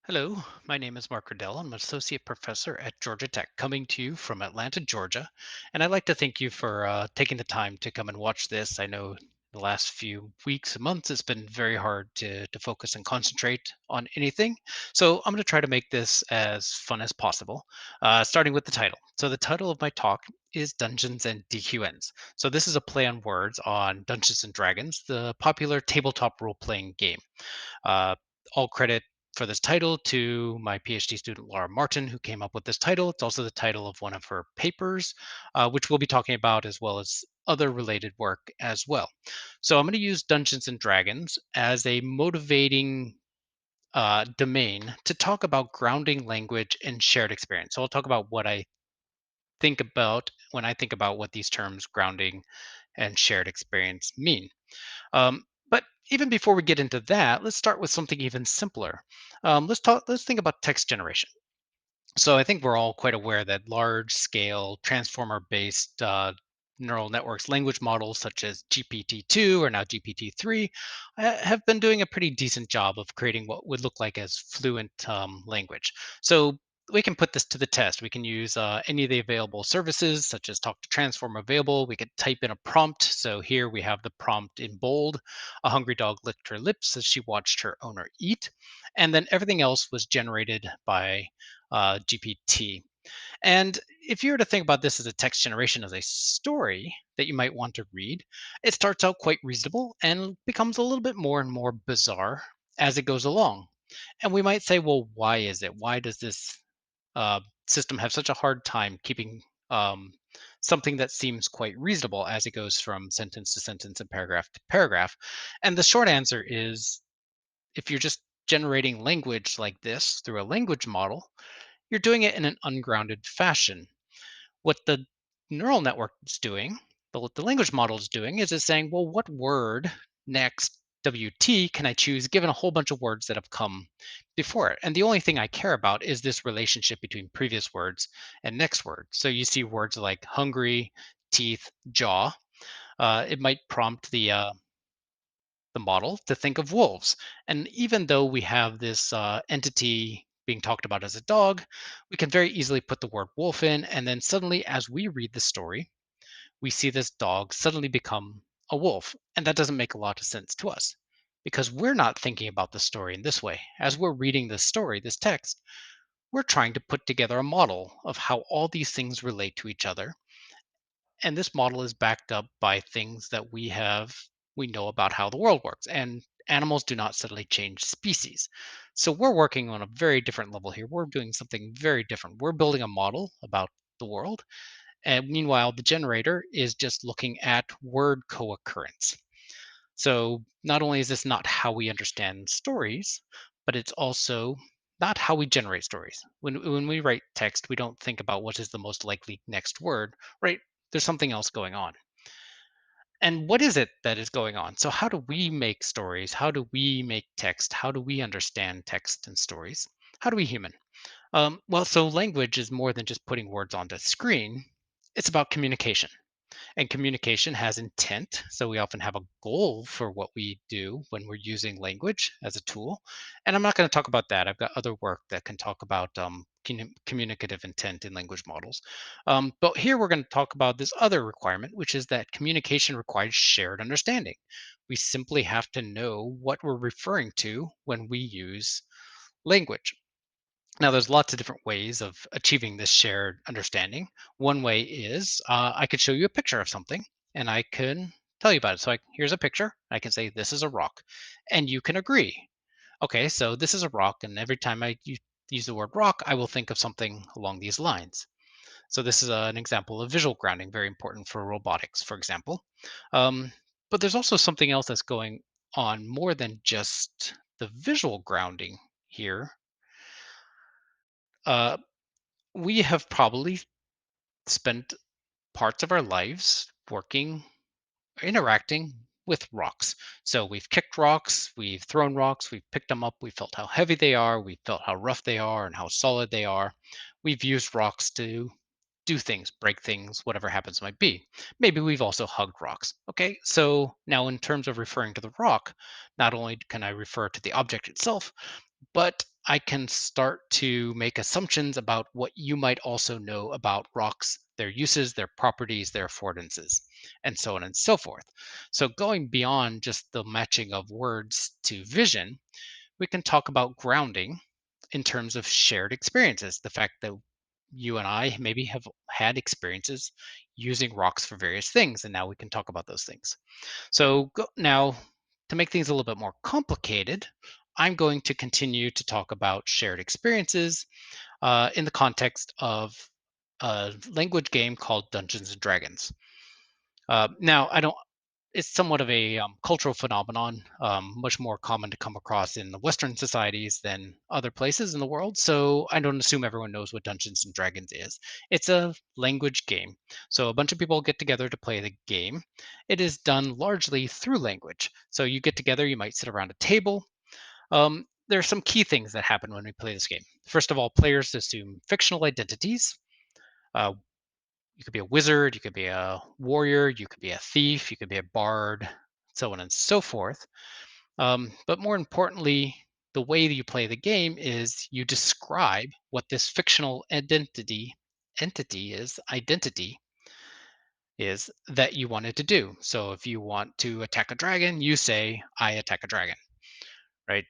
Hello, my name is Mark Riddell. I'm an associate professor at Georgia Tech, coming to you from Atlanta, Georgia. And I'd like to thank you for taking the time to come and watch this. I know the last few weeks and months it's been very hard to focus and concentrate on anything. So I'm going to try to make this as fun as possible, starting with the title. So the title of my talk is Dungeons and DQNs. So this is a play on words on Dungeons and Dragons, the popular tabletop role-playing game. Uh, all credit for this title to my PhD student, Laura Martin, who came up with this title. It's also the title of one of her papers, which we'll be talking about, as well as other related work as well. So I'm going to use Dungeons and Dragons as a motivating domain to talk about grounding language and shared experience. So I'll talk about what I think about when I think about what these terms grounding and shared experience mean. But even before we get into that, let's start with something even simpler. Let's think about text generation. So I think we're all quite aware that large-scale transformer-based neural networks language models such as GPT-2 or now GPT-3 have been doing a pretty decent job of creating what would look like as fluent language. So we can put this to the test. We can use any of the available services such as Talk to Transform available. We could type in a prompt. So here we have the prompt in bold. A hungry dog licked her lips as she watched her owner eat. And then everything else was generated by GPT. And if you were to think about this as a text generation as a story that you might want to read, it starts out quite reasonable and becomes a little bit more and more bizarre as it goes along. And we might say, well, why is it? Why does this system have such a hard time keeping um, something that seems quite reasonable as it goes from sentence to sentence and paragraph to paragraph? And the short answer is if you're just generating language like this through a language model, you're doing it in an ungrounded fashion. What the neural network is doing, what the language model is doing, is it's saying, well, what word next WT can I choose given a whole bunch of words that have come before it? And the only thing I care about is this relationship between previous words and next word. So you see words like hungry, teeth, jaw. It might prompt the model to think of wolves. And even though we have this entity being talked about as a dog, we can very easily put the word wolf in. And then suddenly, as we read the story, we see this dog suddenly become a wolf. And that doesn't make a lot of sense to us because we're not thinking about the story in this way. As we're reading this story, this text, we're trying to put together a model of how all these things relate to each other, and this model is backed up by things that we know about how the world works, and animals do not suddenly change species. So we're working on a very different level here. We're doing something very different. We're building a model about the world, and meanwhile the generator is just looking at word co-occurrence. So not only is this not how we understand stories, but it's also not how we generate stories. When we write text, we don't think about what is the most likely next word, right? There's something else going on. And what is it that is going on? So how do we make stories? How do we make text? How do we understand text and stories? How do we human? Well, so language is more than just putting words onto screen. It's about communication, and communication has intent. So we often have a goal for what we do when we're using language as a tool. And I'm not going to talk about that. I've got other work that can talk about communicative intent in language models. But here we're going to talk about this other requirement, which is that communication requires shared understanding. We simply have to know what we're referring to when we use language. Now, there's lots of different ways of achieving this shared understanding. One way is I could show you a picture of something and I can tell you about it. So here's a picture. I can say, this is a rock. And you can agree. Okay, so this is a rock. And every time use the word rock, I will think of something along these lines. So this is an example of visual grounding, very important for robotics, for example. Um, but there's also something else that's going on more than just the visual grounding here. Uh, we have probably spent parts of our lives working, interacting with rocks. So we've kicked rocks, we've thrown rocks, we've picked them up, we felt how heavy they are, we felt how rough they are and how solid they are. We've used rocks to do things, break things, whatever happens might be. Maybe we've also hugged rocks. Okay, so now in terms of referring to the rock, not only can I refer to the object itself, but I can start to make assumptions about what you might also know about rocks, their uses, their properties, their affordances, and so on and so forth. So, going beyond just the matching of words to vision, we can talk about grounding in terms of shared experiences. The fact that you and I maybe have had experiences using rocks for various things, and now we can talk about those things. So now, to make things a little bit more complicated, I'm going to continue to talk about shared experiences in the context of a language game called Dungeons and Dragons. Now, I don't. It's somewhat of a cultural phenomenon, much more common to come across in the Western societies than other places in the world. So I don't assume everyone knows what Dungeons and Dragons is. It's a language game. So a bunch of people get together to play the game. It is done largely through language. So you get together, you might sit around a table. There are some key things that happen when we play this game. First of all, players assume fictional identities. Uh, you could be a wizard, you could be a warrior, you could be a thief, you could be a bard, so on and so forth. But more importantly, the way that you play the game is you describe what this fictional identity is that you wanted to do. So if you want to attack a dragon, you say, I attack a dragon, right?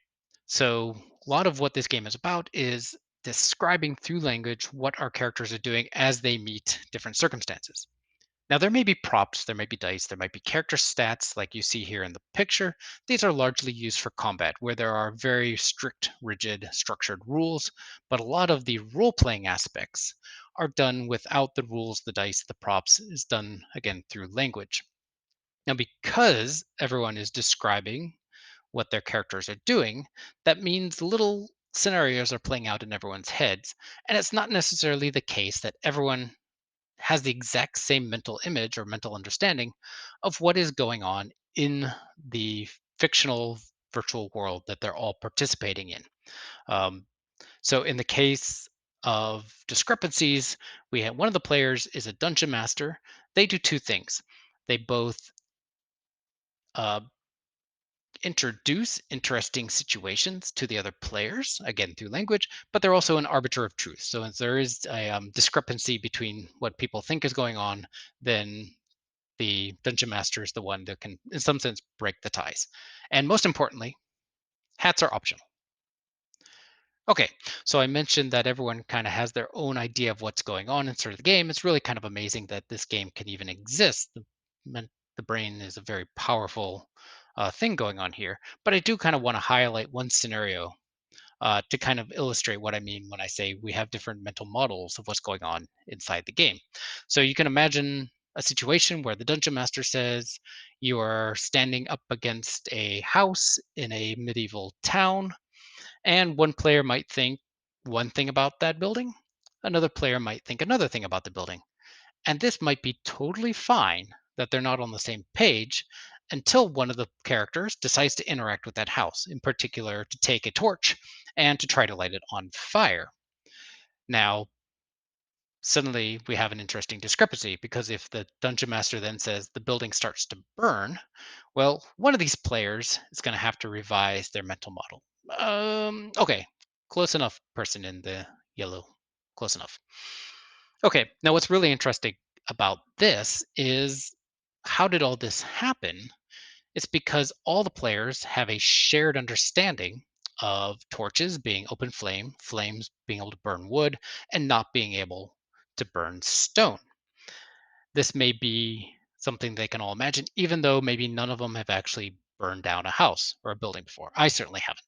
So a lot of what this game is about is describing through language what our characters are doing as they meet different circumstances. Now, there may be props, there may be dice, there might be character stats like you see here in the picture. These are largely used for combat, where there are very strict, rigid, structured rules, but a lot of the role playing aspects are done without the rules, the dice, the props is done again through language. Now, because everyone is describing what their characters are doing, that means little scenarios are playing out in everyone's heads. And it's not necessarily the case that everyone has the exact same mental image or mental understanding of what is going on in the fictional virtual world that they're all participating in. Um, so, in the case of discrepancies, we have one of the players is a dungeon master. They do two things. They both uh, introduce interesting situations to the other players, again through language, but they're also an arbiter of truth. So if there is a discrepancy between what people think is going on, then the dungeon master is the one that can, in some sense, break the ties. And most importantly, hats are optional. Okay, so I mentioned that everyone kind of has their own idea of what's going on inside of the game. It's really kind of amazing that this game can even exist. The brain is a very powerful thing going on here. But I do kind of want to highlight one scenario to kind of illustrate what I mean when I say we have different mental models of what's going on inside the game. So you can imagine a situation where the dungeon master says you are standing up against a house in a medieval town, and one player might think one thing about that building, another player might think another thing about the building. And this might be totally fine that they're not on the same page until one of the characters decides to interact with that house, in particular to take a torch and to try to light it on fire. Now, suddenly we have an interesting discrepancy because if the dungeon master then says the building starts to burn, well, one of these players is going to have to revise their mental model. Okay, close enough, person in the yellow. Close enough. Okay, now what's really interesting about this is how did all this happen? It's because all the players have a shared understanding of torches being open flame, flames being able to burn wood, and not being able to burn stone. This may be something they can all imagine, even though maybe none of them have actually burned down a house or a building before. I certainly haven't.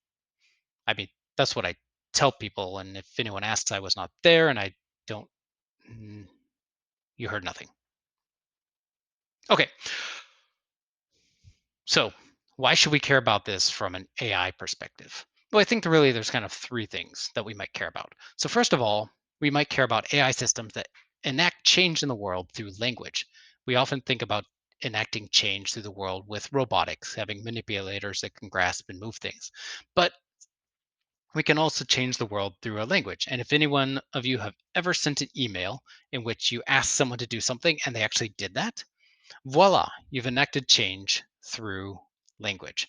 I mean, that's what I tell people. And if anyone asks, I was not there and I don't, mm, you heard nothing. Okay, so why should we care about this from an AI perspective? Well, I think that really there's kind of three things that we might care about. So, first of all, we might care about AI systems that enact change in the world through language. We often think about enacting change through the world with robotics, having manipulators that can grasp and move things. But we can also change the world through a language. And if any one of you have ever sent an email in which you asked someone to do something and they actually did that, voila, you've enacted change through language.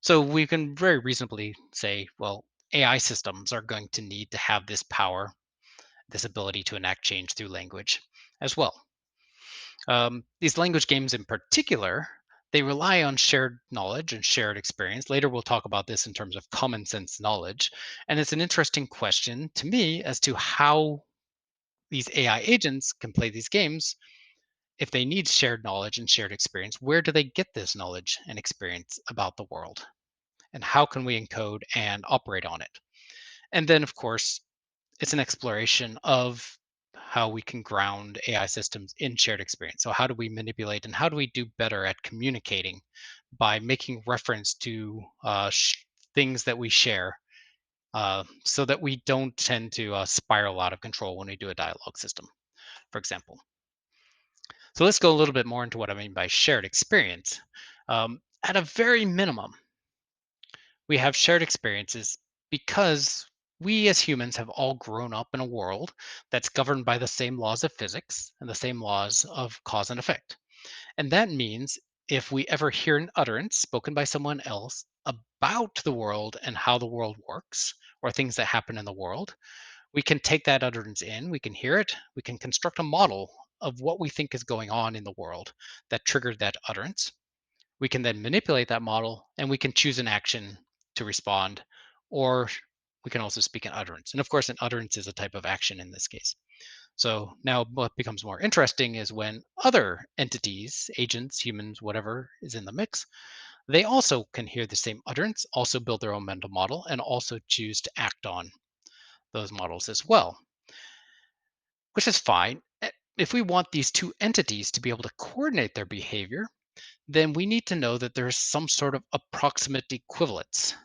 So we can very reasonably say, well, AI systems are going to need to have this power, this ability to enact change through language as well. These language games in particular, they rely on shared knowledge and shared experience. Later, we'll talk about this in terms of common sense knowledge. And it's an interesting question to me as to how these AI agents can play these games if they need shared knowledge and shared experience. Where do they get this knowledge and experience about the world? And how can we encode and operate on it? And then, of course, it's an exploration of how we can ground AI systems in shared experience. So, how do we manipulate and how do we do better at communicating by making reference to things that we share so that we don't tend to spiral out of control when we do a dialogue system, for example. So, let's go a little bit more into what I mean by shared experience. At a very minimum, we have shared experiences because we as humans have all grown up in a world that's governed by the same laws of physics and the same laws of cause and effect. And that means if we ever hear an utterance spoken by someone else about the world and how the world works, or things that happen in the world, we can take that utterance in, we can hear it, we can construct a model of what we think is going on in the world that triggered that utterance. We can then manipulate that model and we can choose an action to respond, or we can also speak an utterance. And of course, an utterance is a type of action in this case. So now what becomes more interesting is when other entities, agents, humans, whatever is in the mix, they also can hear the same utterance, also build their own mental model, and also choose to act on those models as well, which is fine. If we want these two entities to be able to coordinate their behavior, then we need to know that there's some sort of approximate equivalence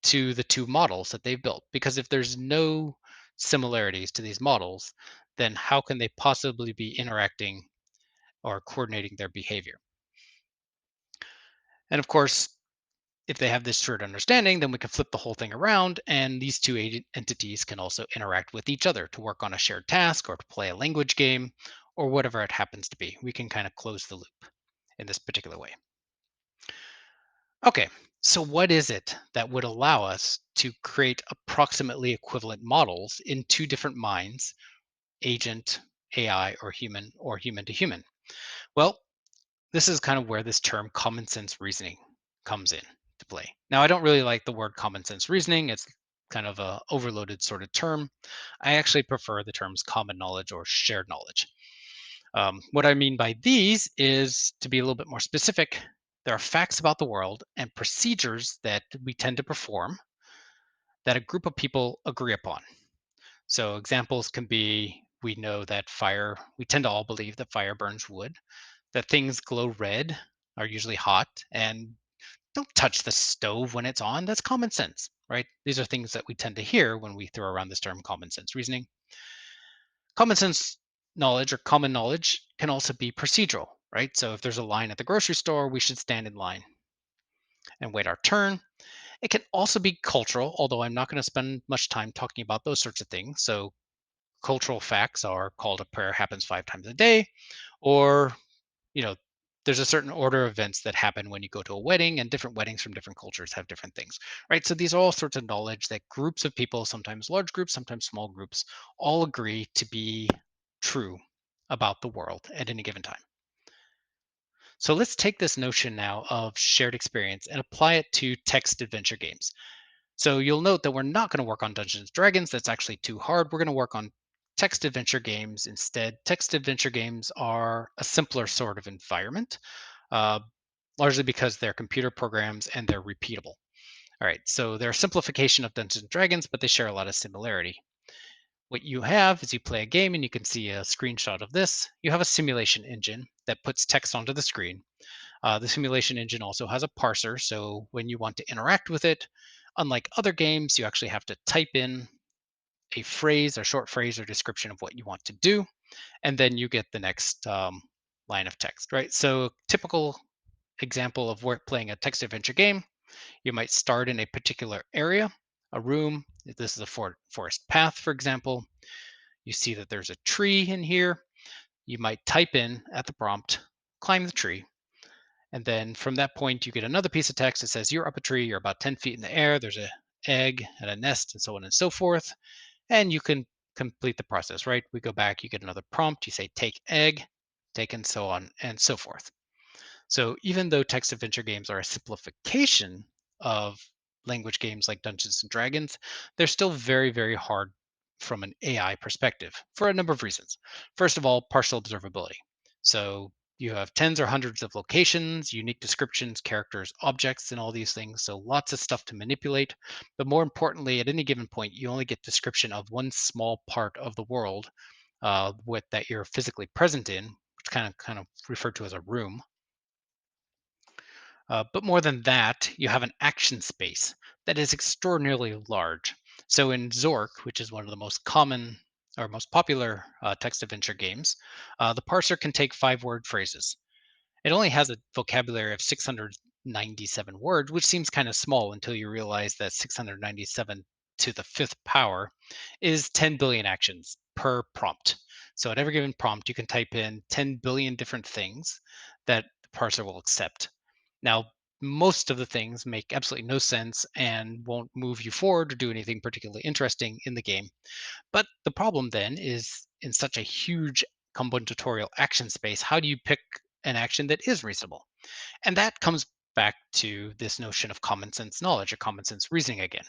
to the two models that they've built. Because if there's no similarities to these models, then how can they possibly be interacting or coordinating their behavior? And of course, if they have this shared understanding, then we can flip the whole thing around, and these two entities can also interact with each other to work on a shared task or to play a language game or whatever it happens to be. We can kind of close the loop in this particular way. Okay, so what is it that would allow us to create approximately equivalent models in two different minds, agent, AI, or human to human? Well, this is kind of where this term common sense reasoning comes in to play. Now, I don't really like the word common sense reasoning. It's kind of a overloaded sort of term. I actually prefer the terms common knowledge or shared knowledge. What I mean by these is, to be a little bit more specific, there are facts about the world and procedures that we tend to perform that a group of people agree upon. So, examples can be we know that we tend to all believe that fire burns wood, that things glow red, are usually hot, and don't touch the stove when it's on. That's common sense, right? These are things that we tend to hear when we throw around this term common sense reasoning. Common sense knowledge or common knowledge can also be procedural, right? So if there's a line at the grocery store, we should stand in line and wait our turn. It can also be cultural, although I'm not going to spend much time talking about those sorts of things. So cultural facts are called a prayer happens 5 times a day, or, you know, there's a certain order of events that happen when you go to a wedding, and different weddings from different cultures have different things, right? So these are all sorts of knowledge that groups of people, sometimes large groups, sometimes small groups, all agree to be true about the world at any given time. So let's take this notion now of shared experience and apply it to text adventure games. So you'll note that we're not going to work on Dungeons and Dragons. That's actually too hard. We're going to work on text adventure games instead. Text adventure games are a simpler sort of environment, uh, largely because they're computer programs and they're repeatable. All right, so they're a simplification of Dungeons and Dragons, but they share a lot of similarity. What you have is you play a game, and you can see a screenshot of this. You have a simulation engine that puts text onto the screen. The simulation engine also has a parser, so when you want to interact with it, unlike other games, you actually have to type in a phrase, a short phrase or description of what you want to do, and then you get the next line of text, right? So, typical example of work playing a text adventure game, you might start in a particular area, a room. If this is a forest path, for example, you see that there's a tree in here. You might type in at the prompt, climb the tree. And then from that point, you get another piece of text that says, you're up a tree, you're about 10 feet in the air. There's a egg and a nest and so on and so forth. And you can complete the process, right? We go back, you get another prompt, you say take egg, take and so on and so forth. So even though text adventure games are a simplification of language games like Dungeons and Dragons, they're still very, very hard from an AI perspective for a number of reasons. First of all, partial observability. So you have tens or hundreds of locations, unique descriptions, characters, objects, and all these things. So lots of stuff to manipulate. But more importantly, at any given point, you only get description of one small part of the world with that you're physically present in, which kind of referred to as a room. But more than that, you have an action space that is extraordinarily large. So in Zork, which is one of the most common or most popular text adventure games, the parser can take 5 word phrases. It only has a vocabulary of 697 words, which seems kind of small until you realize that 697 to the fifth power is 10 billion actions per prompt. So at every given prompt, you can type in 10 billion different things that the parser will accept. Now, most of the things make absolutely no sense and won't move you forward or do anything particularly interesting in the game. But the problem then is in such a huge combinatorial action space, how do you pick an action that is reasonable? And that comes back to this notion of common sense knowledge or common sense reasoning again,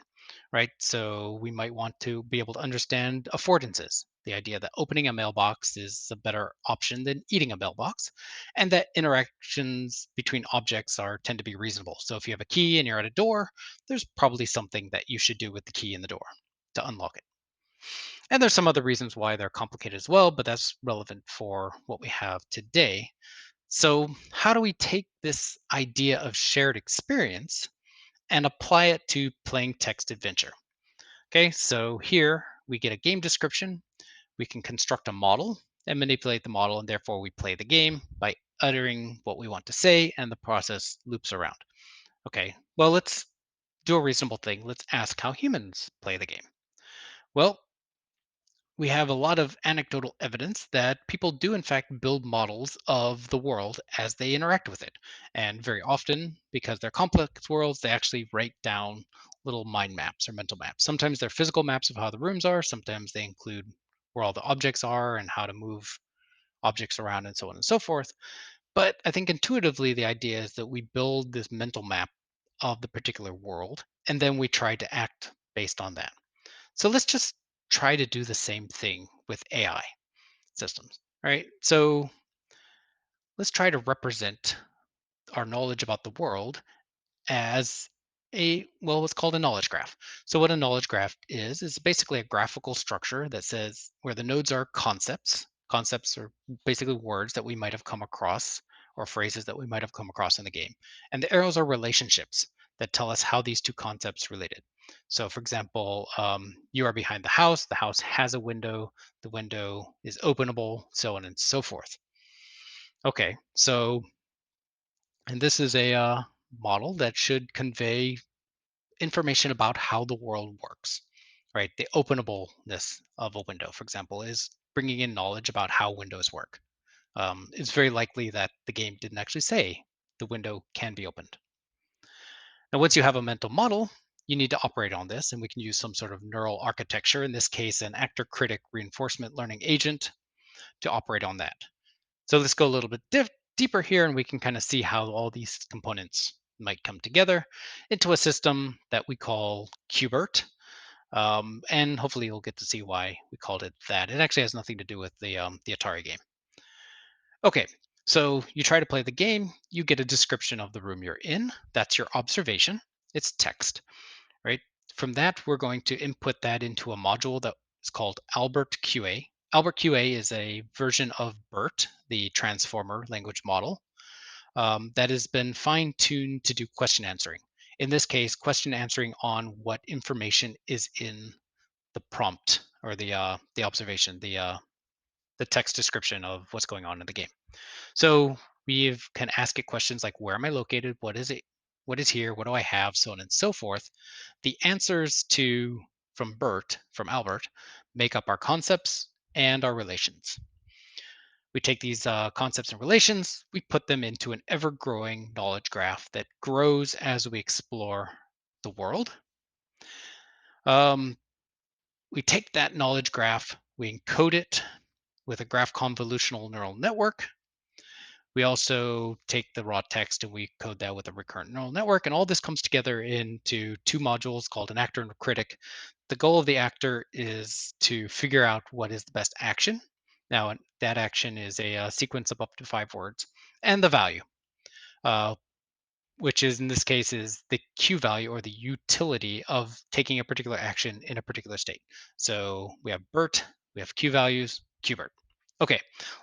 right? So we might want to be able to understand affordances, the idea that opening a mailbox is a better option than eating a mailbox, and that interactions between objects are tend to be reasonable. So if you have a key and you're at a door, there's probably something that you should do with the key in the door to unlock it. And there's some other reasons why they're complicated as well, but that's relevant for what we have today. So, how do we take this idea of shared experience and apply it to playing text adventure? Okay, so here we get a game description, we can construct a model and manipulate the model, and therefore we play the game by uttering what we want to say, and the process loops around. Okay, well, let's do a reasonable thing. Let's ask how humans play the game. Well, we have a lot of anecdotal evidence that people do in fact build models of the world as they interact with it. And very often, because they're complex worlds, they actually write down little mind maps or mental maps. Sometimes they're physical maps of how the rooms are, sometimes they include where all the objects are and how to move objects around and so on and so forth. But I think intuitively the idea is that we build this mental map of the particular world and then we try to act based on that. So let's just try to do the same thing with AI systems, right? So let's try to represent our knowledge about the world as well, what's called a knowledge graph. So what a knowledge graph is basically a graphical structure that says where the nodes are concepts. Concepts are basically words that we might have come across or phrases that we might have come across in the game. And the arrows are relationships that tell us how these two concepts related. So for example, you are behind the house has a window, the window is openable, so on and so forth. Okay, so, and this is a model that should convey information about how the world works, right? The openableness of a window, for example, is bringing in knowledge about how windows work. It's very likely that the game didn't actually say the window can be opened. Now, once you have a mental model, you need to operate on this, and we can use some sort of neural architecture, in this case, an actor critic reinforcement learning agent, to operate on that. So let's go a little bit deeper here, and we can kind of see how all these components might come together into a system that we call QBert. And hopefully you'll get to see why we called it that. It actually has nothing to do with the Atari game. Okay, so you try to play the game, you get a description of the room you're in. That's your observation. It's text, right? From that, we're going to input that into a module that is called Albert QA. Albert QA is a version of BERT, the transformer language model, that has been fine tuned to do question answering. In this case, question answering on what information is in the prompt or the observation, the text description of what's going on in the game. So we can ask it questions like, where am I located? What is it? What is here? What do I have? So on and so forth. The answers to from from Albert, make up our concepts and our relations. We take these concepts and relations, we put them into an ever growing knowledge graph that grows as we explore the world. Um, we take that knowledge graph, we encode it with a graph convolutional neural network. We also take the raw text and we code that with a recurrent neural network. And all this comes together into two modules called an actor and a critic. The goal of the actor is to figure out what is the best action. Now, that action is a sequence of up to 5 words, and the value, uh, which is in this case is the Q value or the utility of taking a particular action in a particular state. So we have BERT, we have Q values, QBert. Okay,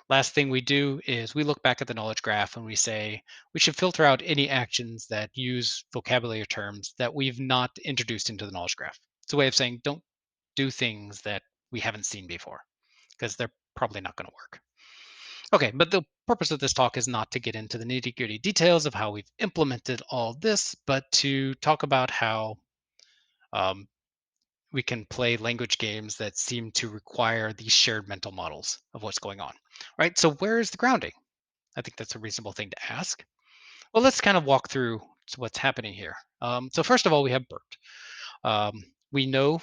last thing we do is we look back at the knowledge graph and we say we should filter out any actions that use vocabulary terms that we've not introduced into the knowledge graph. It's a way of saying don't do things that we haven't seen before because they're probably not going to work. Okay, but the purpose of this talk is not to get into the nitty gritty details of how we've implemented all this, but to talk about how um, we can play language games that seem to require these shared mental models of what's going on. Right? So, where is the grounding? I think that's a reasonable thing to ask. Well, let's kind of walk through what's happening here. So, first of all, we have BERT. We know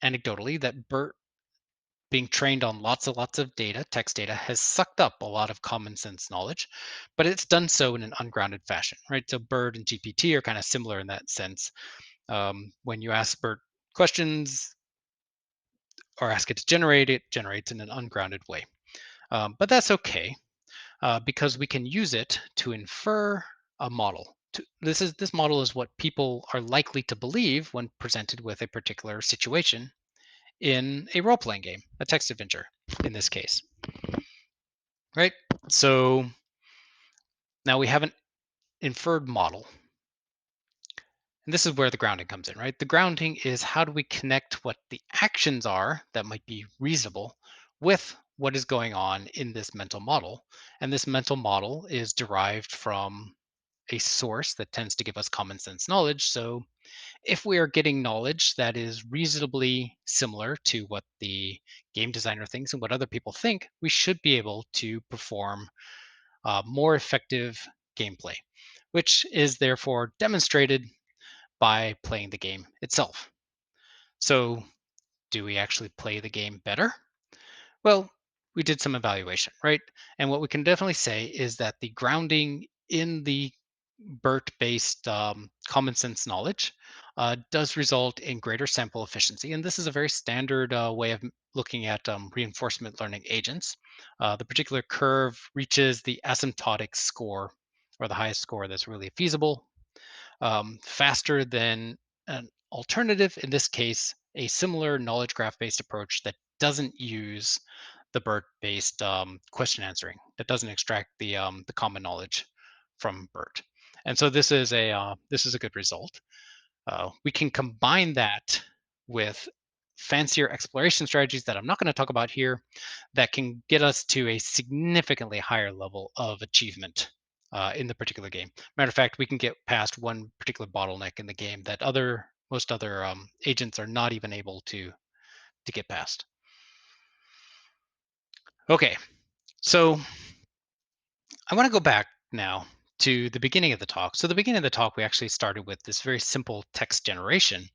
anecdotally that BERT being trained on lots of data, text data, has sucked up a lot of common sense knowledge, but it's done so in an ungrounded fashion, right? So Bird and GPT are kind of similar in that sense. When you ask Bird questions or ask it to generate, it generates in an ungrounded way. But that's okay because we can use it to infer a model. This model is what people are likely to believe when presented with a particular situation in a role playing game, a text adventure in this case, right? So now we have an inferred model. And this is where the grounding comes in, right? The grounding is how do we connect what the actions are that might be reasonable with what is going on in this mental model. And this mental model is derived from a source that tends to give us common sense knowledge. So if we are getting knowledge that is reasonably similar to what the game designer thinks and what other people think, we should be able to perform more effective gameplay, which is therefore demonstrated by playing the game itself. So, do we actually play the game better? Well, we did some evaluation, right? And what we can definitely say is that the grounding in the BERT based common sense knowledge does result in greater sample efficiency. And this is a very standard way of looking at reinforcement learning agents. The particular curve reaches the asymptotic score or the highest score that's really feasible faster than an alternative, in this case, a similar knowledge graph based approach that doesn't use the BERT based question answering, that doesn't extract the common knowledge from BERT. And so this is a good result. We can combine that with fancier exploration strategies that I'm not going to talk about here that can get us to a significantly higher level of achievement in the particular game. Matter of fact, we can get past one particular bottleneck in the game that most other agents are not even able to get past. Okay, so I want to go back now to the beginning of the talk. So the beginning of the talk, we actually started with this very simple text generation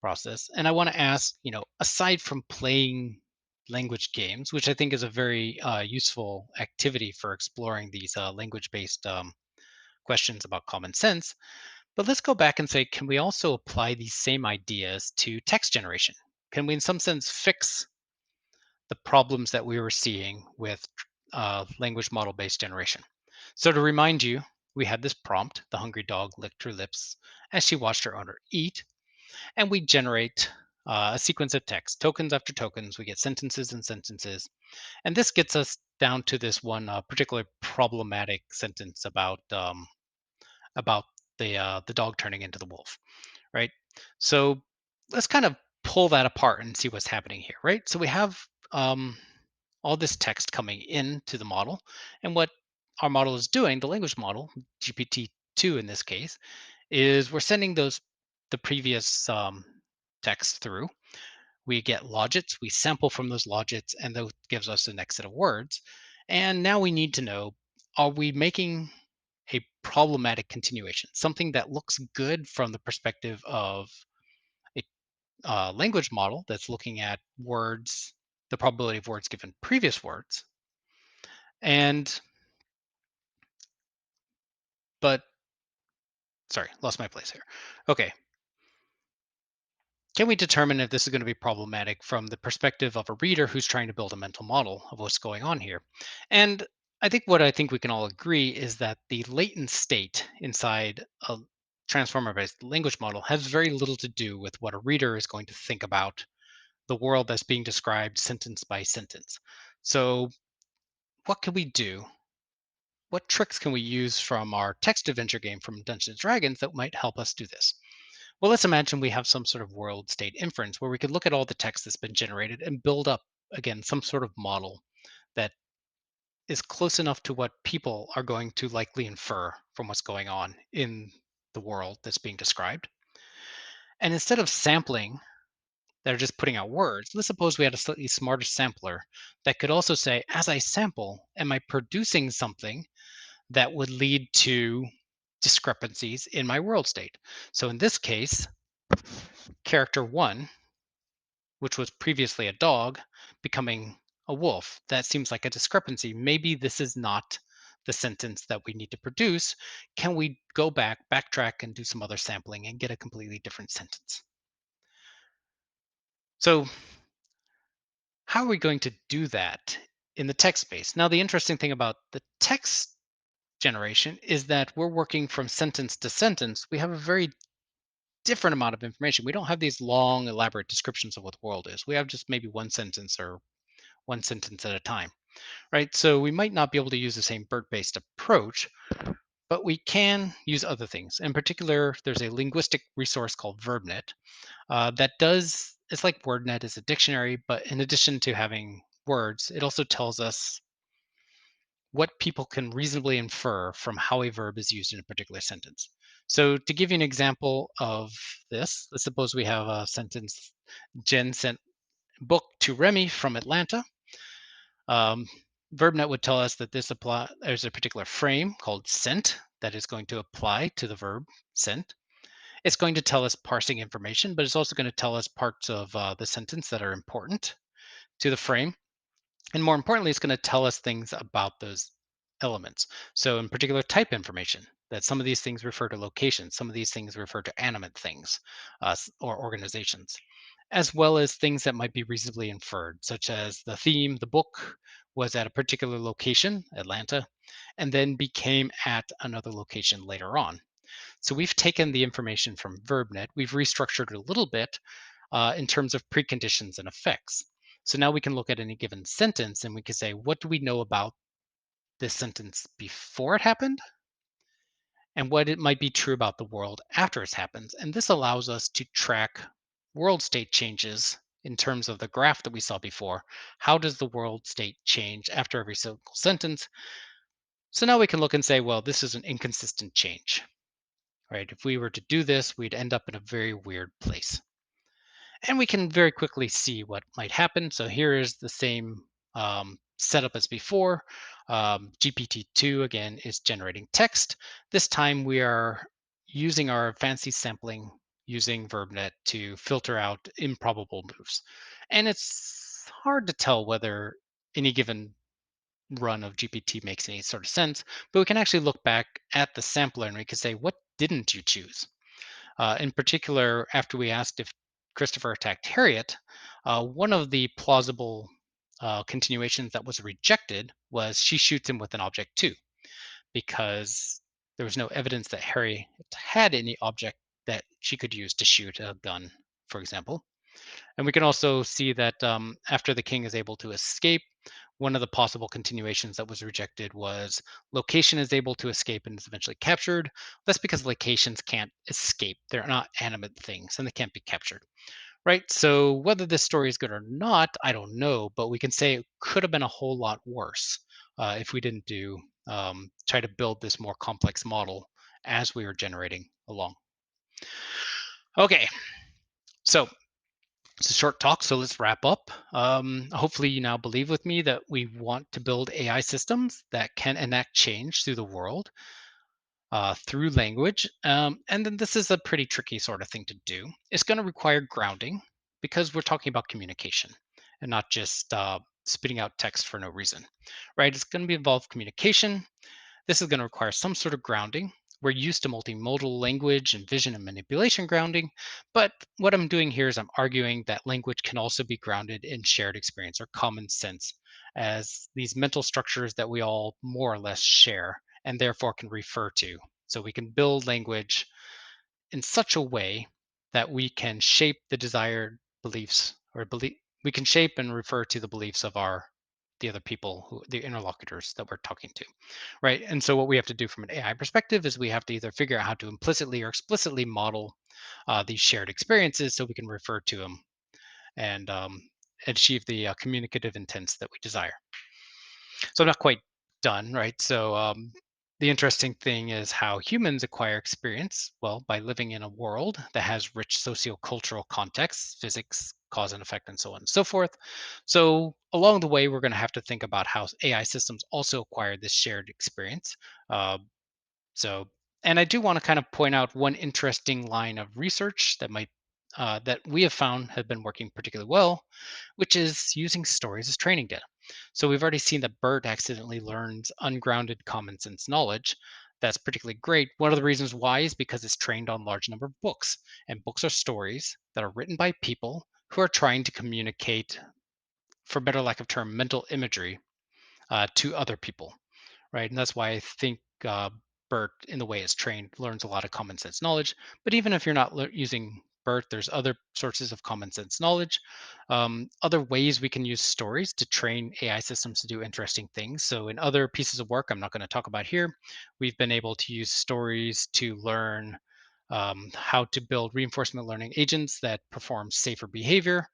process. And I want to ask, aside from playing language games, which I think is a very useful activity for exploring these language-based questions about common sense, but let's go back and say, can we also apply these same ideas to text generation? Can we, in some sense, fix the problems that we were seeing with language model-based generation? So to remind you, we had this prompt: the hungry dog licked her lips as she watched her owner eat, and we generate a sequence of text, tokens after tokens. We get sentences and sentences, and this gets us down to this one particular problematic sentence about the dog turning into the wolf, right? So let's kind of pull that apart and see what's happening here, right? So we have um, all this text coming into the model, and what our model is doing, the language model, GPT-2 in this case, is we're sending the previous text through. We get logits, we sample from those logits, and that gives us the next set of words. And now we need to know, are we making a problematic continuation, something that looks good from the perspective of a language model that's looking at words, the probability of words given previous words, and but sorry, lost my place here. Okay, can we determine if this is going to be problematic from the perspective of a reader who's trying to build a mental model of what's going on here? And I think we can all agree is that the latent state inside a transformer based language model has very little to do with what a reader is going to think about the world that's being described sentence by sentence. So, what can we do? What tricks can we use from our text adventure game from Dungeons and Dragons that might help us do this? Well, let's imagine we have some sort of world state inference where we could look at all the text that's been generated and build up, again, some sort of model that is close enough to what people are going to likely infer from what's going on in the world that's being described. And instead of sampling that are just putting out words, let's suppose we had a slightly smarter sampler that could also say, as I sample, am I producing something that would lead to discrepancies in my world state? So in this case, character one, which was previously a dog, becoming a wolf. That seems like a discrepancy. Maybe this is not the sentence that we need to produce. Can we go back, backtrack, and do some other sampling and get a completely different sentence? So, how are we going to do that in the text space? Now, the interesting thing about the text generation is that we're working from sentence to sentence. We have a very different amount of information. We don't have these long, elaborate descriptions of what the world is. We have just maybe one sentence or one sentence at a time, right? So we might not be able to use the same BERT based approach, but we can use other things. In particular, there's a linguistic resource called VerbNet that does, it's like WordNet is a dictionary, but in addition to having words, it also tells us what people can reasonably infer from how a verb is used in a particular sentence. So to give you an example of this, let's suppose we have a sentence, Jen sent book to Remy from Atlanta. Um, VerbNet would tell us that there's a particular frame called sent that is going to apply to the verb sent. It's going to tell us parsing information, but it's also going to tell us parts of the sentence that are important to the frame. And more importantly, it's going to tell us things about those elements. So, in particular, type information, that some of these things refer to locations, some of these things refer to animate things or organizations, as well as things that might be reasonably inferred, such as the theme, the book was at a particular location, Atlanta, and then became at another location later on. So we've taken the information from VerbNet, we've restructured it a little bit in terms of preconditions and effects. So now we can look at any given sentence and we can say, what do we know about this sentence before it happened? And what it might be true about the world after it's happened. And this allows us to track world state changes in terms of the graph that we saw before. How does the world state change after every single sentence? So now we can look and say, well, this is an inconsistent change, right? If we were to do this, we'd end up in a very weird place. And we can very quickly see what might happen. So here is the same setup as before. GPT-2 again is generating text. This time we are using our fancy sampling using VerbNet to filter out improbable moves. And it's hard to tell whether any given run of GPT makes any sort of sense, but we can actually look back at the sampler and we can say, what didn't you choose? In particular, after we asked if Christopher attacked Harriet, one of the plausible continuations that was rejected was she shoots him with an object too, because there was no evidence that Harriet had any object that she could use to shoot a gun, for example. And we can also see that after the king is able to escape, one of the possible continuations that was rejected was location is able to escape and is eventually captured. That's because locations can't escape. They're not animate things and they can't be captured, right? So whether this story is good or not, I don't know, but we can say it could have been a whole lot worse if we didn't try to build this more complex model as we were generating along. Okay, so it's a short talk, so let's wrap up. Hopefully, you now believe with me that we want to build AI systems that can enact change through the world through language. And then this is a pretty tricky sort of thing to do. It's going to require grounding. because we're talking about communication and not just spitting out text for no reason, right? It's going to be involved communication. This is going to require some sort of grounding. We're used to multimodal language and vision and manipulation grounding, but what I'm doing here is I'm arguing that language can also be grounded in shared experience or common sense as these mental structures that we all more or less share and therefore can refer to. So we can build language in such a way that we can shape the desired beliefs or belief we can shape and refer to the beliefs of our the other people who the interlocutors that we're talking to, right? And so what we have to do from an AI perspective is we have to either figure out how to implicitly or explicitly model these shared experiences so we can refer to them and achieve the communicative intents that we desire. So I'm not quite done, right? So the interesting thing is how humans acquire experience. Well, by living in a world that has rich sociocultural contexts, physics, cause and effect, and so on and so forth. So along the way, we're going to have to think about how AI systems also acquire this shared experience. Uh, so, and I do want to kind of point out one interesting line of research that we have found have been working particularly well, which is using stories as training data. So we've already seen that BERT accidentally learns ungrounded common sense knowledge. That's particularly great. One of the reasons why is because it's trained on large number of books, and books are stories that are written by people who are trying to communicate, for better lack of term, mental imagery to other people, right? And that's why I think BERT, in the way it's trained, learns a lot of common sense knowledge. But even if you're not using BERT, there's other sources of common sense knowledge. Other ways we can use stories to train AI systems to do interesting things. So in other pieces of work I'm not going to talk about here, we've been able to use stories to learn how to build reinforcement learning agents that perform safer behavior,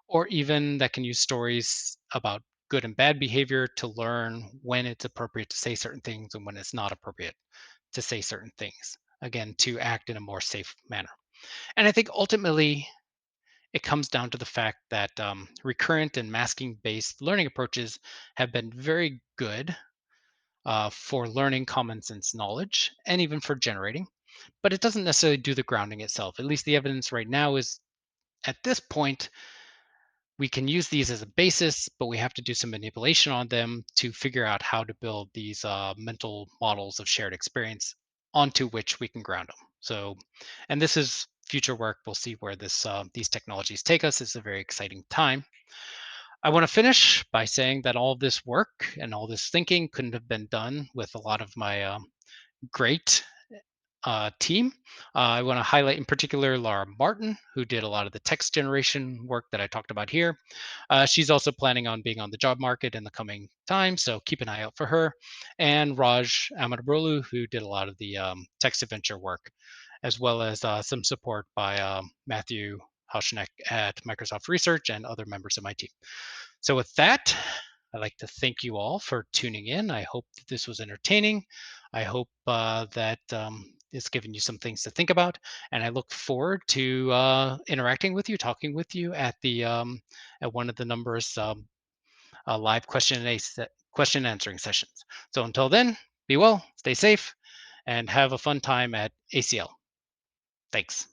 or even that can use stories about good and bad behavior to learn when it's appropriate to say certain things and when it's not appropriate to say certain things. Again, to act in a more safe manner. And I think ultimately it comes down to the fact that recurrent and masking based learning approaches have been very good for learning common sense knowledge and even for generating, but it doesn't necessarily do the grounding itself. At least the evidence right now is at this point we can use these as a basis, but we have to do some manipulation on them to figure out how to build these mental models of shared experience onto which we can ground them. So, and this is future work. We'll see where these technologies take us. It's a very exciting time. I want to finish by saying that all this work and all this thinking couldn't have been done with a lot of my great team. I want to highlight in particular Laura Martin, who did a lot of the text generation work that I talked about here. She's also planning on being on the job market in the coming time, so keep an eye out for her. And Raj Amadabrolu, who did a lot of the text adventure work, as well as some support by Matthew Hoshnek at Microsoft Research and other members of my team. So with that, I'd like to thank you all for tuning in. I hope that this was entertaining. I hope that it's given you some things to think about, and I look forward to interacting with you, talking with you at one of the numbers live question answering sessions. So until then, be well, stay safe, and have a fun time at ACL. Thanks.